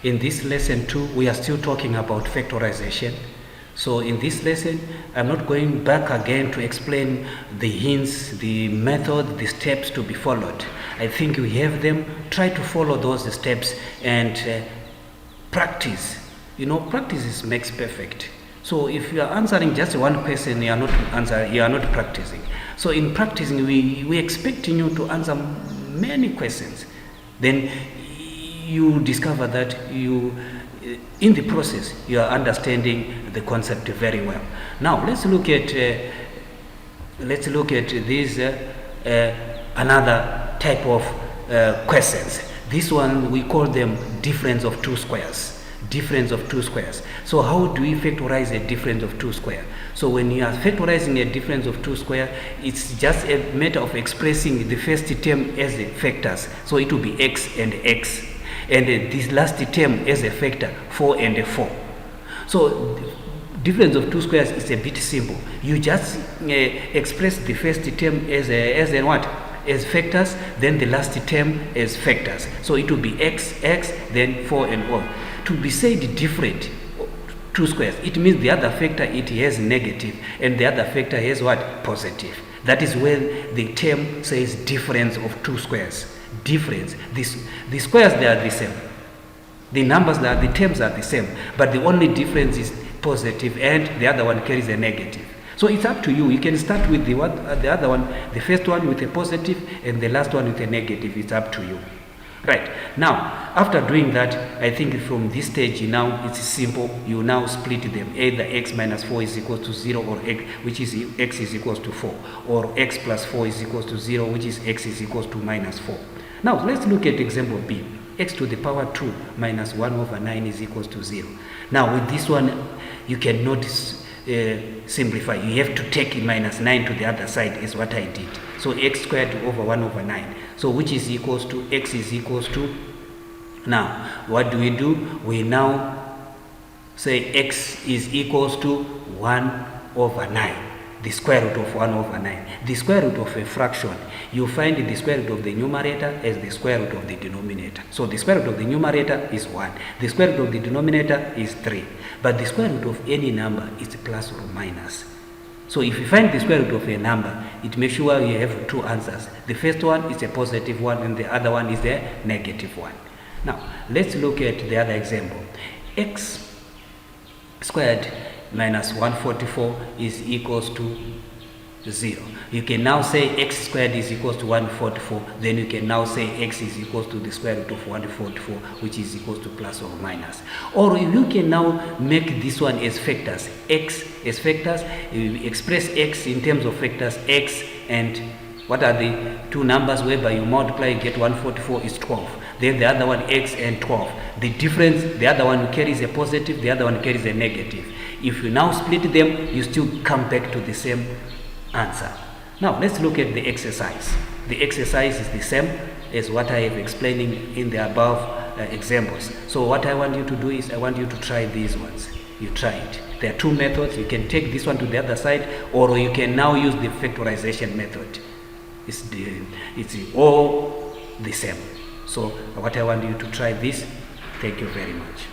In this lesson 2, we are still talking about factorization. So in this lesson, I'm not going back again to explain the hints, the method, the steps to be followed. I think we have them. Try to follow those steps and practice. You know, practice makes perfect. So if you are answering just one question, you are not practicing. So in practicing, we expecting you to answer many questions. Then you discover that in the process, you are understanding the concept very well. Now let's look at this another type of questions. This one we call them difference of two squares. Difference of two squares. So how do we factorize a difference of two squares? So when you are factorizing a difference of two squares, it's just a matter of expressing the first term as the factors. So it will be x and x. And this last term as a factor, 4 and 4. So difference of two squares is a bit simple. You just express the first term as what? As factors, then the last term as factors. So it will be x, then 4 and 4. To be said different, two squares, it means the other factor, it has negative, and the other factor has what? Positive. That is when the term says difference of two squares. Difference. The squares, they are the same. The numbers, the terms are the same, but the only difference is positive, and the other one carries a negative. So it's up to you. You can start with the other one, the first one with a positive, and the last one with a negative. It's up to you. Right. Now, after doing that, I think from this stage now it's simple. You now split them. Either x minus 4 is equal to 0, or x, which is x is equals to 4, or x plus 4 is equals to 0, which is x is equals to minus 4. Now, let's look at example B. X to the power 2 minus 1 over 9 is equals to 0. Now, with this one, you cannot simplify. You have to take minus 9 to the other side, is what I did. So x squared over 1 over 9. So which is equals to, x is equals to, now, what do? We now say x is equals to 1 over 9. The square root of 1 over 9. The square root of a fraction, you find the square root of the numerator as the square root of the denominator. So the square root of the numerator is 1. The square root of the denominator is 3. But the square root of any number is plus or minus. So if you find the square root of a number, it makes sure you have two answers. The first one is a positive one, and the other one is a negative one. Now, let's look at the other example. X squared minus 144 is equals to 0. You can now say x squared is equals to 144. Then you can now say x is equals to the square root of 144, which is equals to plus or minus. Or you can now make this one as factors. X as factors, you express x in terms of factors, x and what are the two numbers whereby you multiply and get 144 is 12. Then the other one, x and 12. The difference, the other one carries a positive, the other one carries a negative. If you now split them, you still come back to the same answer. Now let's look at the exercise. The exercise is the same as what I have explaining in the above examples. So what I want you to do is I want you to try these ones. You try it. There are two methods. You can take this one to the other side, or you can now use the factorization method. It's all the same. So what I want you to try this. Thank you very much.